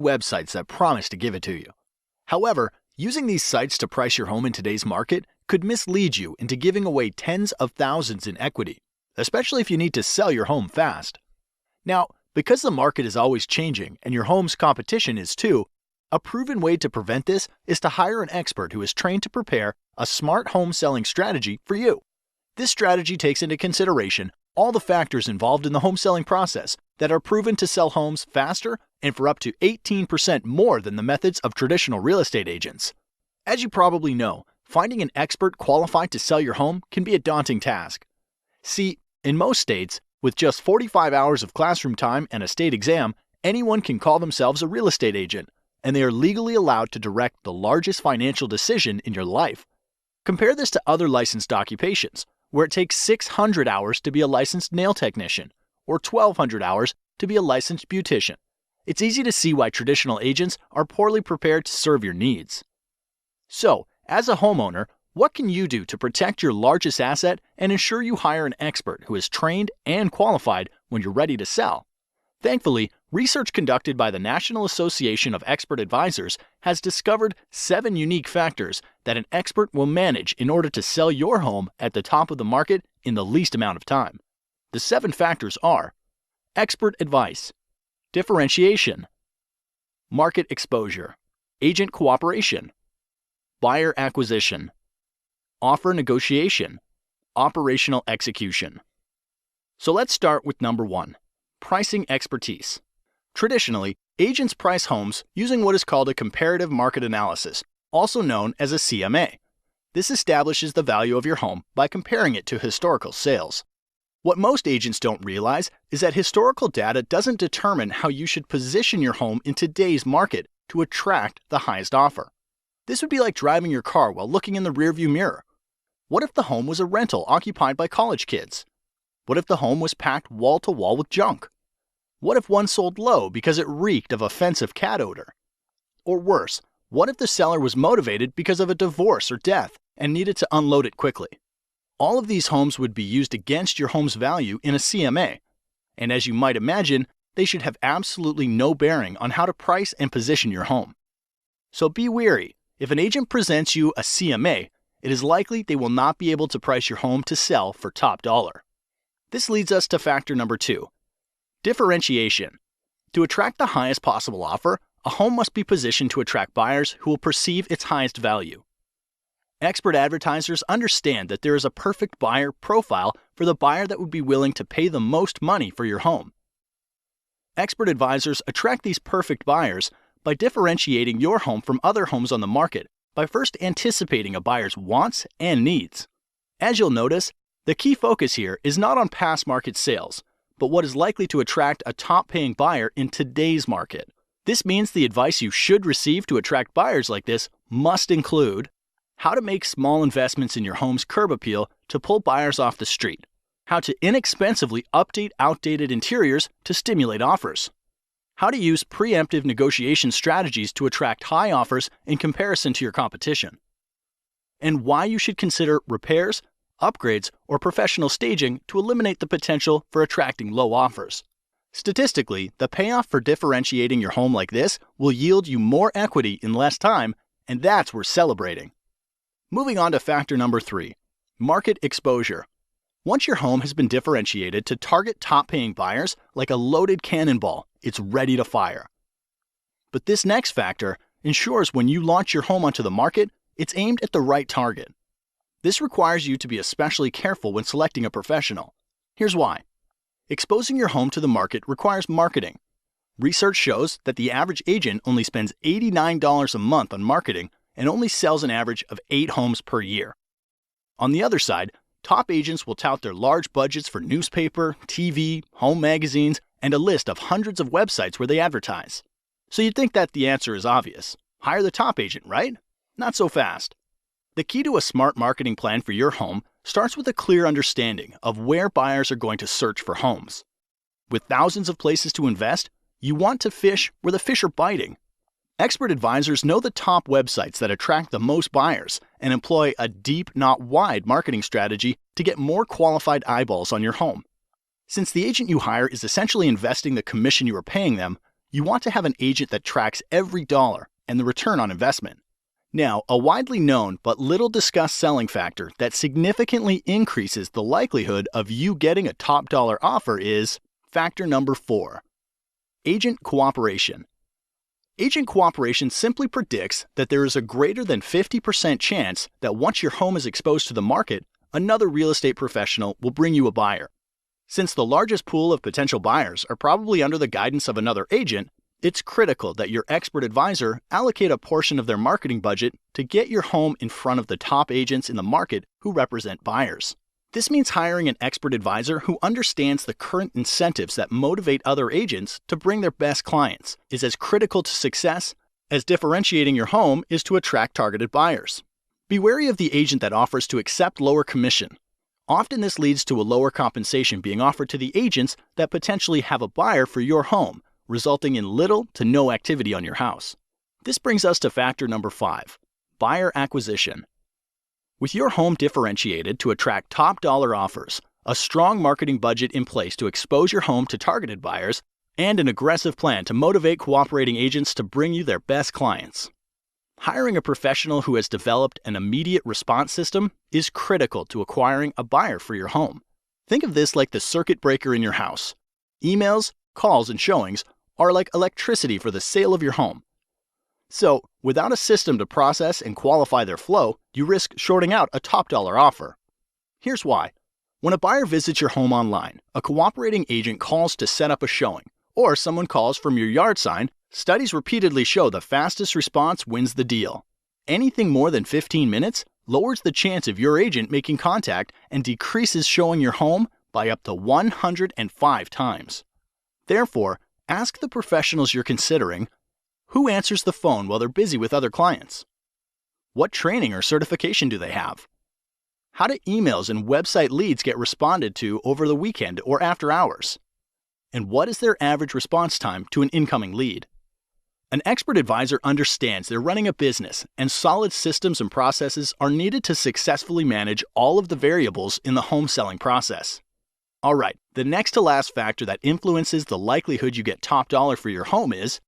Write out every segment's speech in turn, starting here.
websites that promise to give it to you. However, using these sites to price your home in today's market could mislead you into giving away tens of thousands in equity, especially if you need to sell your home fast. Now, because the market is always changing and your home's competition is too, a proven way to prevent this is to hire an expert who is trained to prepare a smart home selling strategy for you. This strategy takes into consideration all the factors involved in the home selling process that are proven to sell homes faster and for up to 18% more than the methods of traditional real estate agents. As you probably know, finding an expert qualified to sell your home can be a daunting task. See, in most states, with just 45 hours of classroom time and a state exam, anyone can call themselves a real estate agent, and they are legally allowed to direct the largest financial decision in your life. Compare this to other licensed occupations, where it takes 600 hours to be a licensed nail technician, or 1,200 hours to be a licensed beautician. It's easy to see why traditional agents are poorly prepared to serve your needs. So, as a homeowner, what can you do to protect your largest asset and ensure you hire an expert who is trained and qualified when you're ready to sell? Thankfully, research conducted by the National Association of Expert Advisors has discovered 7 unique factors that an expert will manage in order to sell your home at the top of the market in the least amount of time. The 7 factors are: expert advice, differentiation, market exposure, agent cooperation, buyer acquisition, offer negotiation, operational execution. So let's start with number 1, pricing expertise. Traditionally, agents price homes using what is called a comparative market analysis, also known as a CMA. This establishes the value of your home by comparing it to historical sales. What most agents don't realize is that historical data doesn't determine how you should position your home in today's market to attract the highest offer. This would be like driving your car while looking in the rearview mirror. What if the home was a rental occupied by college kids? What if the home was packed wall to wall with junk? What if one sold low because it reeked of offensive cat odor? Or worse, what if the seller was motivated because of a divorce or death and needed to unload it quickly? All of these homes would be used against your home's value in a CMA. And as you might imagine, they should have absolutely no bearing on how to price and position your home. So be wary. If an agent presents you a CMA, it is likely they will not be able to price your home to sell for top dollar. This leads us to factor number 2, differentiation. To attract the highest possible offer, a home must be positioned to attract buyers who will perceive its highest value. Expert advertisers understand that there is a perfect buyer profile for the buyer that would be willing to pay the most money for your home. Expert advisors attract these perfect buyers by differentiating your home from other homes on the market by first anticipating a buyer's wants and needs. As you'll notice, the key focus here is not on past market sales, but what is likely to attract a top-paying buyer in today's market. This means the advice you should receive to attract buyers like this must include how to make small investments in your home's curb appeal to pull buyers off the street, how to inexpensively update outdated interiors to stimulate offers, how to use preemptive negotiation strategies to attract high offers in comparison to your competition, and why you should consider repairs, upgrades, or professional staging to eliminate the potential for attracting low offers. Statistically, the payoff for differentiating your home like this will yield you more equity in less time, and that's worth celebrating. Moving on to factor number 3, market exposure. Once your home has been differentiated to target top-paying buyers like a loaded cannonball, it's ready to fire. But this next factor ensures when you launch your home onto the market, it's aimed at the right target. This requires you to be especially careful when selecting a professional. Here's why. Exposing your home to the market requires marketing. Research shows that the average agent only spends $89 a month on marketing and only sells an average of 8 homes per year. On the other side, top agents will tout their large budgets for newspaper, TV, home magazines, and a list of hundreds of websites where they advertise. So you'd think that the answer is obvious. Hire the top agent, right? Not so fast. The key to a smart marketing plan for your home starts with a clear understanding of where buyers are going to search for homes. With thousands of places to invest, you want to fish where the fish are biting. Expert advisors know the top websites that attract the most buyers and employ a deep, not wide marketing strategy to get more qualified eyeballs on your home. Since the agent you hire is essentially investing the commission you are paying them, You want to have an agent that tracks every dollar and the return on investment. Now, a widely known but little discussed selling factor that significantly increases the likelihood of you getting a top dollar offer is factor number 4, agent cooperation. Agent cooperation simply predicts that there is a greater than 50% chance that once your home is exposed to the market, another real estate professional will bring you a buyer. Since the largest pool of potential buyers are probably under the guidance of another agent, it's critical that your expert advisor allocate a portion of their marketing budget to get your home in front of the top agents in the market who represent buyers. This means hiring an expert advisor who understands the current incentives that motivate other agents to bring their best clients is as critical to success as differentiating your home is to attract targeted buyers. Be wary of the agent that offers to accept lower commission. Often this leads to a lower compensation being offered to the agents that potentially have a buyer for your home, resulting in little to no activity on your house. This brings us to factor number 5, buyer acquisition. With your home differentiated to attract top dollar offers, a strong marketing budget in place to expose your home to targeted buyers, and an aggressive plan to motivate cooperating agents to bring you their best clients. Hiring a professional who has developed an immediate response system is critical to acquiring a buyer for your home. Think of this like the circuit breaker in your house. Emails, calls, and showings are like electricity for the sale of your home. So, without a system to process and qualify their flow, you risk shorting out a top dollar offer. Here's why. When a buyer visits your home online, a cooperating agent calls to set up a showing, or someone calls from your yard sign. Studies repeatedly show the fastest response wins the deal. Anything more than 15 minutes lowers the chance of your agent making contact and decreases showing your home by up to 105 times. Therefore, ask the professionals you're considering, who answers the phone while they're busy with other clients? What training or certification do they have? How do emails and website leads get responded to over the weekend or after hours? And what is their average response time to an incoming lead? An expert advisor understands they're running a business, and solid systems and processes are needed to successfully manage all of the variables in the home selling process. All right, the next to last factor that influences the likelihood you get top dollar for your home is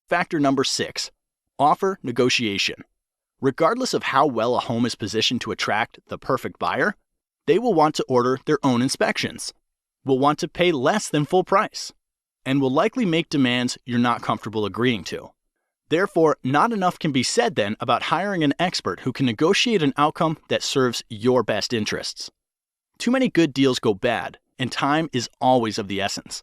factor number 6, offer negotiation. Regardless of how well a home is positioned to attract the perfect buyer, they will want to order their own inspections, will want to pay less than full price, and will likely make demands you're not comfortable agreeing to. Therefore, not enough can be said then about hiring an expert who can negotiate an outcome that serves your best interests. Too many good deals go bad, and time is always of the essence.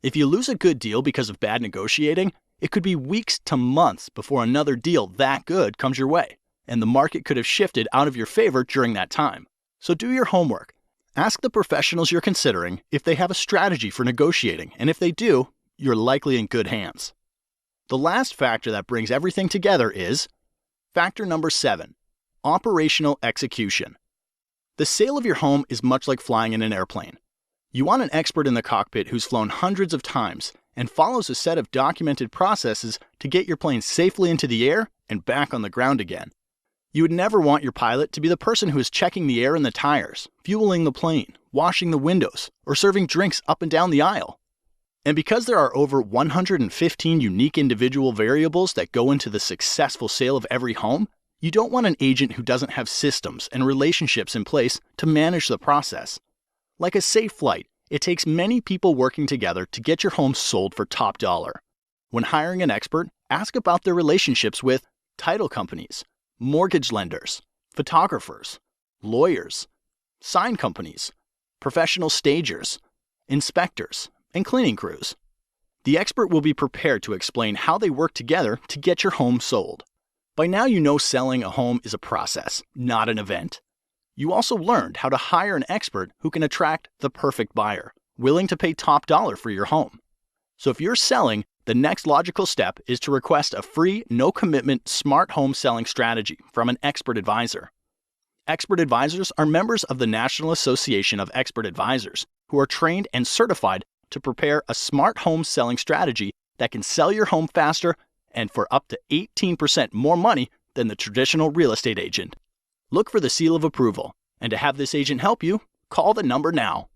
If you lose a good deal because of bad negotiating, it could be weeks to months before another deal that good comes your way, and the market could have shifted out of your favor during that time. So do your homework. Ask the professionals you're considering if they have a strategy for negotiating, and if they do, you're likely in good hands. The last factor that brings everything together is factor number 7, operational execution. The sale of your home is much like flying in an airplane. You want an expert in the cockpit who's flown hundreds of times and follows a set of documented processes to get your plane safely into the air and back on the ground again. You would never want your pilot to be the person who is checking the air in the tires, fueling the plane, washing the windows, or serving drinks up and down the aisle. And because there are over 115 unique individual variables that go into the successful sale of every home, you don't want an agent who doesn't have systems and relationships in place to manage the process. Like a safe flight, it takes many people working together to get your home sold for top dollar. When hiring an expert, ask about their relationships with title companies, mortgage lenders, photographers, lawyers, sign companies, professional stagers, inspectors, and cleaning crews. The expert will be prepared to explain how they work together to get your home sold. By now you know selling a home is a process, not an event. You also learned how to hire an expert who can attract the perfect buyer, willing to pay top dollar for your home. So if you're selling, the next logical step is to request a free, no-commitment, smart home selling strategy from an expert advisor. Expert advisors are members of the National Association of Expert Advisors who are trained and certified to prepare a smart home selling strategy that can sell your home faster and for up to 18% more money than the traditional real estate agent. Look for the seal of approval, and to have this agent help you, call the number now.